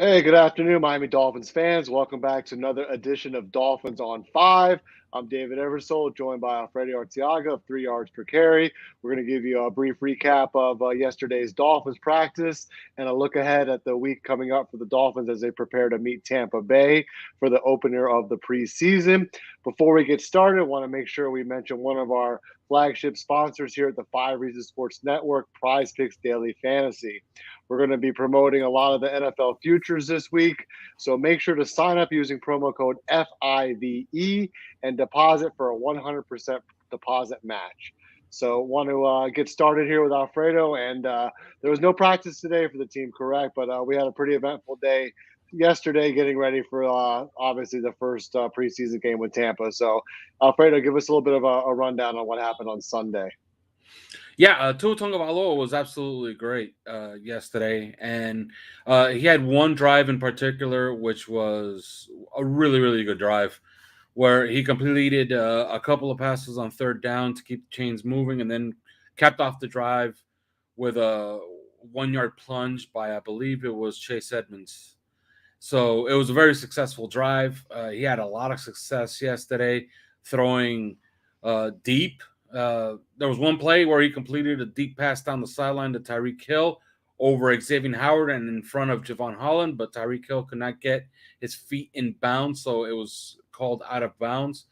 Hey, good afternoon, Miami Dolphins fans. Welcome back to another edition of Dolphins on Five. I'm David Eversole, joined by Alfredo Arteaga of 3 yards per carry. We're going to give you a brief recap of yesterday's Dolphins practice and a look ahead at the week coming up for the Dolphins as they prepare to meet Tampa Bay for the opener of the preseason. Before we get started, I want to make sure we mention one of our flagship sponsors here at the Five Reasons Sports Network, Prize Picks Daily Fantasy. We're going to be promoting a lot of the NFL futures this week. So make sure to sign up using promo code FIVE and deposit for a 100% deposit match. So want to get started here with Alfredo. And there was no practice today for the team, correct? But we had a pretty eventful day yesterday getting ready for obviously the first preseason game with Tampa. So Alfredo, give us a little bit of a rundown on what happened on Sunday. Yeah, Tua Tagovailoa was absolutely great yesterday, and he had one drive in particular, which was a really, really good drive, where he completed a couple of passes on third down to keep the chains moving, and then capped off the drive with a 1 yard plunge by, I believe it was Chase Edmonds. So it was a very successful drive. He had a lot of success yesterday throwing deep. There was one play where he completed a deep pass down the sideline to Tyreek Hill over Xavier Howard and in front of Javon Holland, but Tyreek Hill could not get his feet in bounds, so it was called out of bounds.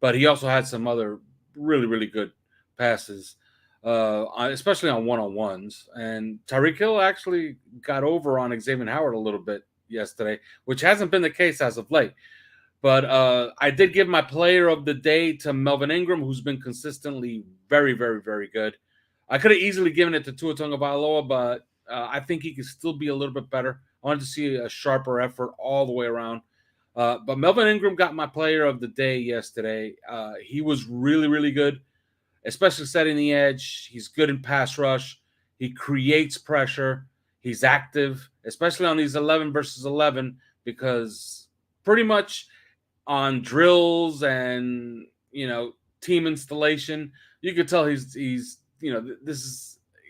But he also had some other really, really good passes, especially on one-on-ones. And Tyreek Hill actually got over on Xavier Howard a little bit yesterday, which hasn't been the case as of late. But I did give my player of the day to Melvin Ingram, who's been consistently very, very, very good. I could have easily given it to Tua Tagovailoa, but I think he could still be a little bit better. I wanted to see a sharper effort all the way around. But Melvin Ingram got my player of the day yesterday. He was really, really good, especially setting the edge. He's good in pass rush. He creates pressure. He's active, especially on these 11 versus 11, because pretty much on drills and team installation, you could tell this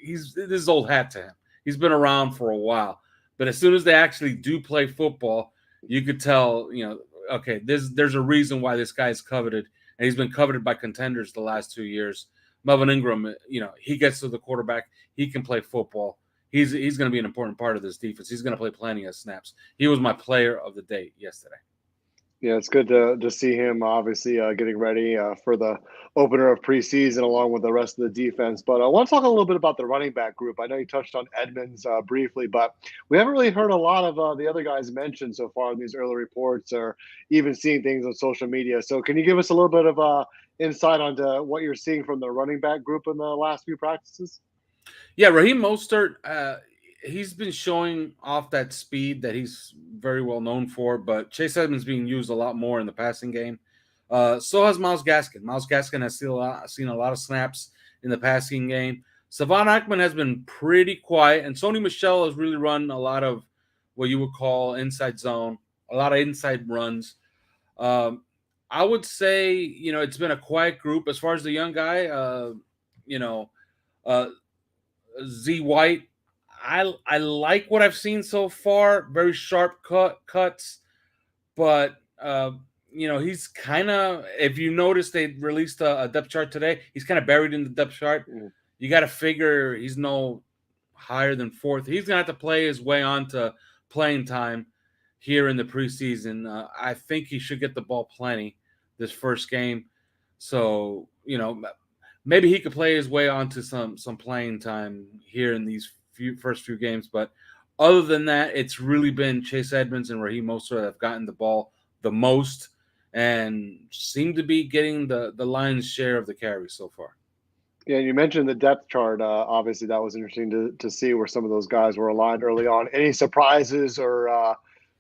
is old hat to him. He's been around for a while, but as soon as they actually do play football, you could tell okay, there's a reason why this guy is coveted, and he's been coveted by contenders the last 2 years. Melvin Ingram, he gets to the quarterback, he can play football. He's going to be an important part of this defense. He's going to play plenty of snaps. He was my player of the day yesterday. Yeah, it's good to see him obviously getting ready for the opener of preseason along with the rest of the defense. But I want to talk a little bit about the running back group. I know you touched on Edmonds briefly, but we haven't really heard a lot of the other guys mentioned so far in these early reports or even seeing things on social media. So can you give us a little bit of insight onto what you're seeing from the running back group in the last few practices? Yeah, Raheem Mostert, he's been showing off that speed that he's very well known for, but Chase Edmonds being used a lot more in the passing game. So has Myles Gaskin. Myles Gaskin has seen a lot of snaps in the passing game. Savon Ackman has been pretty quiet, and Sony Michel has really run a lot of what you would call inside zone, a lot of inside runs. Um, I would say, it's been a quiet group as far as the young guy. You know, uh, Z White. I like what I've seen so far. Very sharp cuts, but he's kind of. If you notice, they released a depth chart today. He's kind of buried in the depth chart. You got to figure he's no higher than fourth. He's gonna have to play his way onto playing time here in the preseason. I think he should get the ball plenty this first game. So maybe he could play his way onto some playing time here in these first few games. But other than that, it's really been Chase Edmonds and Raheem Mostert that have gotten the ball the most and seem to be getting the lion's share of the carry so far. Yeah, you mentioned the depth chart. Obviously, that was interesting to see where some of those guys were aligned early on. Any surprises or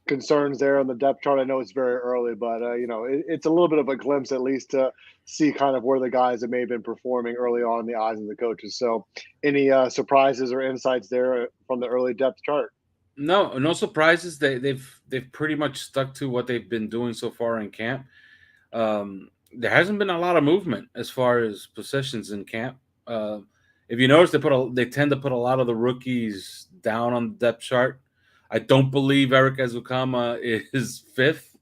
concerns there on the depth chart? I know it's very early, but it's a little bit of a glimpse at least to see kind of where the guys that may have been performing early on in the eyes of the coaches. So, any surprises or insights there from the early depth chart? No surprises. They've pretty much stuck to what they've been doing so far in camp. There hasn't been a lot of movement as far as positions in camp. If you notice, they tend to put a lot of the rookies down on the depth chart. I don't believe Eric Ezukama is fifth.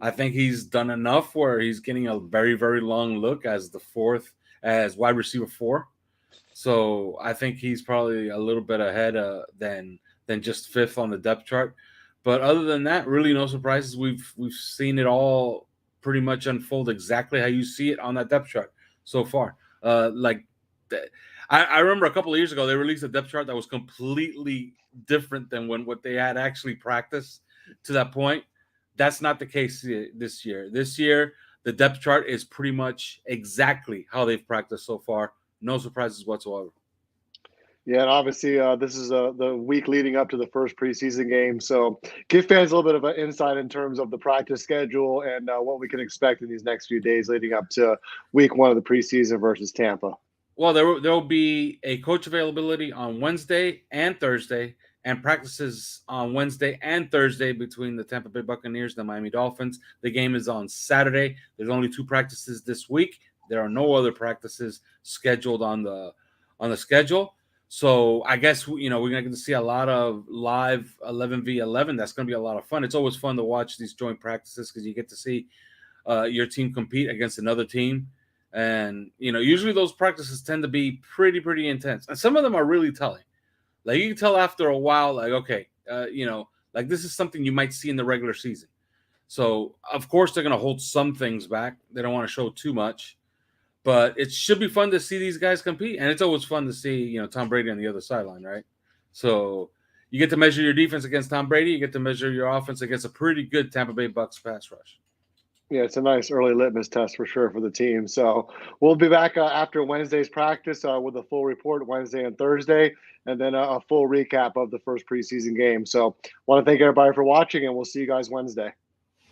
I think he's done enough where he's getting a very, very long look as the fourth, as wide receiver 4. So I think he's probably a little bit ahead than just fifth on the depth chart. But other than that, really no surprises. We've seen it all pretty much unfold exactly how you see it on that depth chart so far. Like I remember a couple of years ago they released a depth chart that was completely different than what they had actually practiced to that point. That's not the case this year. This year, the depth chart is pretty much exactly how they've practiced so far. No surprises whatsoever. Yeah, and obviously this is the week leading up to the first preseason game. So give fans a little bit of an insight in terms of the practice schedule and what we can expect in these next few days leading up to week 1 of the preseason versus Tampa. Well, there will be a coach availability on Wednesday and Thursday, and practices on Wednesday and Thursday between the Tampa Bay Buccaneers and the Miami Dolphins. The game is on Saturday. There's only 2 practices this week. There are no other practices scheduled on the schedule. So I guess we're gonna get to see a lot of live 11v11. That's gonna be a lot of fun. It's always fun to watch these joint practices because you get to see your team compete against another team. And usually those practices tend to be pretty intense, and some of them are really telling. Like you can tell after a while, like okay, like this is something you might see in the regular season. So of course they're going to hold some things back. They don't want to show too much, but it should be fun to see these guys compete, and it's always fun to see Tom Brady on the other sideline, right? So you get to measure your defense against Tom Brady. You get to measure your offense against a pretty good Tampa Bay Bucks pass rush. Yeah, it's a nice early litmus test for sure for the team. So we'll be back after Wednesday's practice with a full report Wednesday and Thursday, and then a full recap of the first preseason game. So want to thank everybody for watching, and we'll see you guys Wednesday.